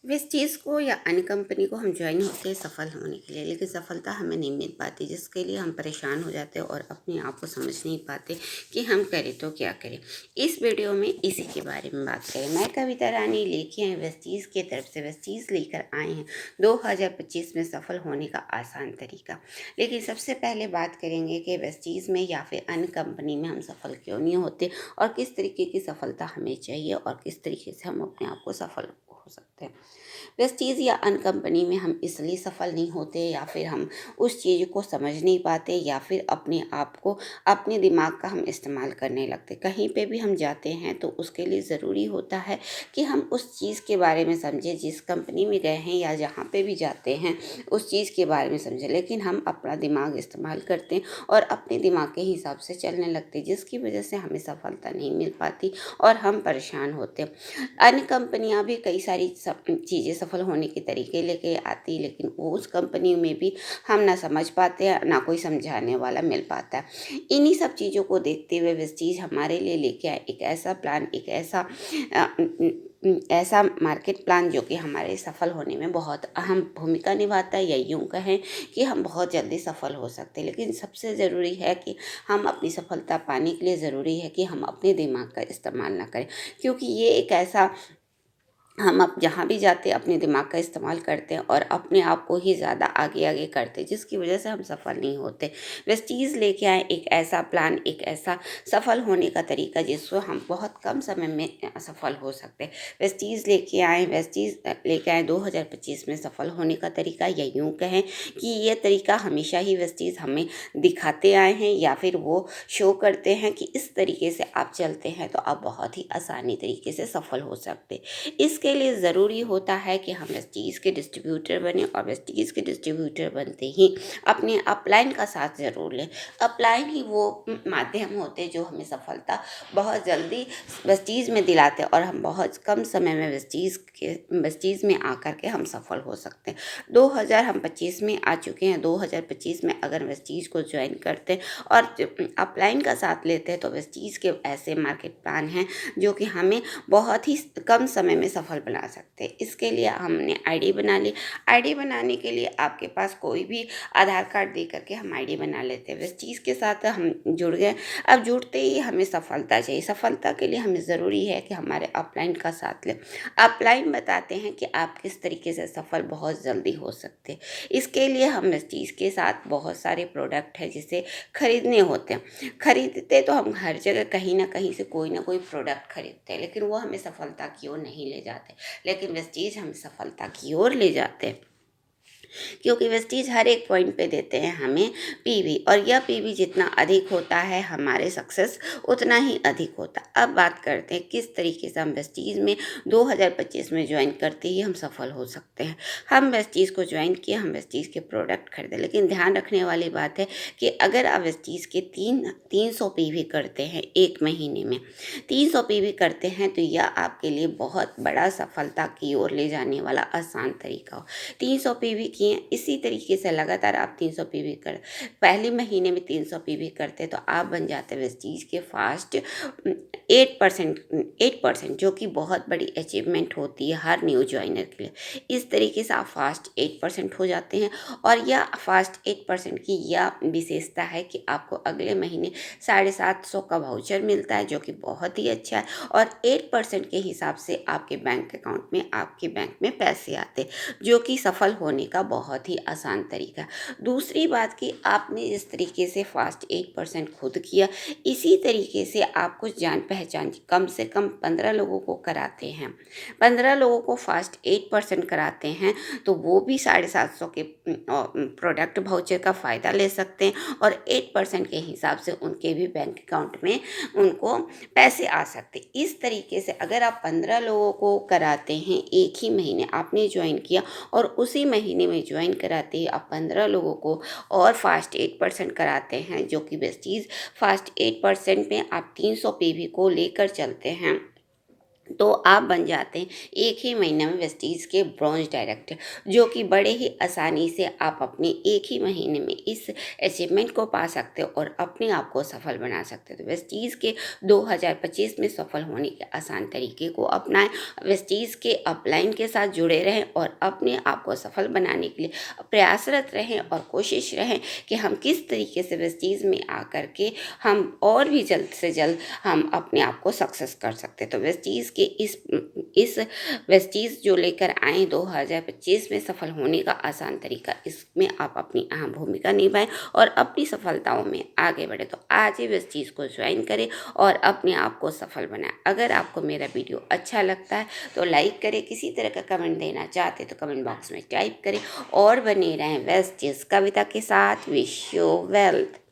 वेस्टीज़ को या अन्य कंपनी को हम ज्वाइन होते हैं सफल होने के लिए, लेकिन सफलता हमें नहीं मिल पाती, जिसके लिए हम परेशान हो जाते हैं और अपने आप को समझ नहीं पाते कि हम करें तो क्या करें। इस वीडियो में इसी के बारे में बात करें। मैं कविता रानी लेके आए वेस्टीज़ की तरफ से, वेस्टीज़ लेकर आए हैं 2025 में सफल होने का आसान तरीका। लेकिन सबसे पहले बात करेंगे कि वेस्टीज़ में या फिर अन्य कंपनी में हम सफल क्यों नहीं होते और किस तरीके की सफलता हमें चाहिए और किस तरीके से हम अपने आप को सफल हो सकते हैं। वेस्टीज़ या अन्य कंपनी में हम इसलिए सफल नहीं होते या फिर हम उस चीज़ को समझ नहीं पाते या फिर अपने आप को, अपने दिमाग का हम इस्तेमाल करने लगते। कहीं पे भी हम जाते हैं तो उसके लिए ज़रूरी होता है कि हम उस चीज़ के बारे में समझें, जिस कंपनी में गए हैं या जहाँ पे भी जाते हैं उस चीज़ के बारे में समझें। लेकिन हम अपना दिमाग इस्तेमाल करते हैं और अपने दिमाग के हिसाब से चलने लगते हैं, जिसकी वजह से हमें सफलता नहीं मिल पाती और हम परेशान होते हैं। अन्य कंपनियां भी कई सारी चीज़ें सफल होने के तरीके लेके आती, लेकिन वो उस कंपनी में भी हम ना समझ पाते हैं, ना कोई समझाने वाला मिल पाता है। इन्हीं सब चीज़ों को देखते हुए वेस्टीज हमारे लिए लेके आए एक ऐसा प्लान, एक ऐसा मार्केट प्लान जो कि हमारे सफल होने में बहुत अहम भूमिका निभाता है, या यूँ कहें कि हम बहुत जल्दी सफल हो सकते हैं। लेकिन सबसे ज़रूरी है कि हम अपनी सफलता पाने के लिए ज़रूरी है कि हम अपने दिमाग का इस्तेमाल ना करें, क्योंकि ये एक ऐसा, हम अब जहाँ भी जाते हैं अपने दिमाग का इस्तेमाल करते हैं और अपने आप को ही ज़्यादा आगे आगे करते हैं, जिसकी वजह से हम सफल नहीं होते। वेस्टीज़ लेके आए एक ऐसा प्लान, एक ऐसा सफल होने का तरीका जिसको हम बहुत कम समय में सफल हो सकते हैं। वेस्टीज़ लेके आए 2025 में सफल होने का तरीका, या यूँ कहें कि ये तरीका हमेशा ही वेस्टीज़ हमें दिखाते आए हैं या फिर वो शो करते हैं कि इस तरीके से आप चलते हैं तो आप बहुत ही आसानी तरीके से सफल हो सकते हैं। इसके लिए ज़रूरी होता है कि हम वेस्टीज़ के डिस्ट्रीब्यूटर बने और वेस्टीज़ के डिस्ट्रीब्यूटर बनते ही अपने अपलाइन का साथ ज़रूर लें। अपलाइन ही वो माध्यम होते हैं जो हमें सफलता बहुत जल्दी वेस्टीज़ में दिलाते हैं और हम बहुत कम समय में वेस्टीज़ में आकर के हम सफल हो सकते हैं। 2025 में आ चुके हैं, 2025 में अगर वेस्टीज़ को ज्वाइन करते हैं और अपलाइन का साथ लेते हैं तो वेस्टीज़ के ऐसे मार्केट प्लान हैं जो कि हमें बहुत ही कम समय में सफल बना सकते हैं। इसके लिए हमने आईडी बना ली। आईडी बनाने के लिए आपके पास कोई भी आधार कार्ड दे करके हम आईडी बना लेते हैं। वेस्टीज़ के साथ हम जुड़ गए। अब जुड़ते ही हमें सफलता चाहिए। सफलता के लिए हमें ज़रूरी है कि हमारे अपलाइन का साथ लें। अपलाइन बताते हैं कि आप किस तरीके से सफल बहुत जल्दी हो सकते हैं। इसके लिए हम वेस्टीज़ के साथ बहुत सारे प्रोडक्ट हैं जिसे खरीदने होते हैं। खरीदते तो हम हर जगह कहीं ना कहीं से कोई ना कोई प्रोडक्ट खरीदते हैं, लेकिन वो हमें सफलता की ओर नहीं ले जाते। लेकिन वेस्टीज हमें सफलता की ओर ले जाते हैं, क्योंकि वेस्टीज हर एक पॉइंट पे देते हैं हमें पीवी, और यह पीवी जितना अधिक होता है हमारे सक्सेस उतना ही अधिक होता है। अब बात करते हैं किस तरीके से हम वेस्टीज में 2025 में ज्वाइन करते ही हम सफल हो सकते हैं। हम वेस्टीज को ज्वाइन किए, हम वेस्टीज के प्रोडक्ट खरीदे, लेकिन ध्यान रखने वाली बात है कि अगर आप वेस्टीज के 300 पीवी करते हैं एक महीने में, 300 पीवी करते हैं तो यह आपके लिए बहुत बड़ा सफलता की ओर ले जाने वाला आसान तरीका हो। 300 पीवी किए, इसी तरीके से लगातार आप 300 पीवी कर, पहले महीने में 300 पीवी करते तो आप बन जाते वेस्टीज के फास्ट 8%, जो कि बहुत बड़ी अचीवमेंट होती है हर न्यू ज्वाइनर के लिए। इस तरीके से आप फास्ट 8% हो जाते हैं, और यह फास्ट 8% की यह विशेषता है कि आपको अगले महीने 750 का वाउचर मिलता है, जो कि बहुत ही अच्छा है, और 8% के हिसाब से आपके बैंक अकाउंट में, आपके बैंक में पैसे आते हैं, जो कि सफल होने का बहुत ही आसान तरीका है। दूसरी बात कि आपने जिस तरीके से फास्ट 8% खुद किया, इसी तरीके से आप कुछ जान पहचान कम से कम 15 लोगों को कराते हैं, 15 लोगों को फास्ट 8% कराते हैं, तो वो भी 750 के प्रोडक्ट वाउचर का फ़ायदा ले सकते हैं, और 8% के हिसाब से उनके भी बैंक अकाउंट में उनको पैसे आ सकते। इस तरीके से अगर आप 15 लोगों को कराते हैं एक ही महीने, आपने ज्वाइन किया और उसी महीने में ज्वाइन कराते ही आप 15 लोगों को और फास्ट 8% कराते हैं, जो कि बेस्ट चीज़, फास्ट 8% में आप 300 पीवी को लेकर चलते हैं तो आप बन जाते हैं एक ही महीने में वेस्टीज़ के ब्रॉन्ज डायरेक्टर, जो कि बड़े ही आसानी से आप अपने एक ही महीने में इस अचीवमेंट को पा सकते हो और अपने आप को सफल बना सकते हो। तो वेस्टीज़ के 2025 में सफल होने के आसान तरीके को अपनाएं, वेस्टीज़ के अपलाइन के साथ जुड़े रहें और अपने आप को सफल बनाने के लिए प्रयासरत रहें और कोशिश रहें कि हम किस तरीके से वेस्टीज़ में आकर के हम और भी जल्द से जल्द हम अपने आप को सक्सेस कर सकते हैं। तो वेस्टीज़ के इस वेस्टीज़ जो लेकर आए 2025 में सफल होने का आसान तरीका, इसमें आप अपनी अहम भूमिका निभाएं और अपनी सफलताओं में आगे बढ़े। तो आज ही वेस्टीज़ को ज्वाइन करें और अपने आप को सफल बनाएं। अगर आपको मेरा वीडियो अच्छा लगता है तो लाइक करें, किसी तरह का कमेंट देना चाहते तो कमेंट बॉक्स में टाइप करें और बने रहें वेस्टीज़ कविता के साथ। Wish you wealth.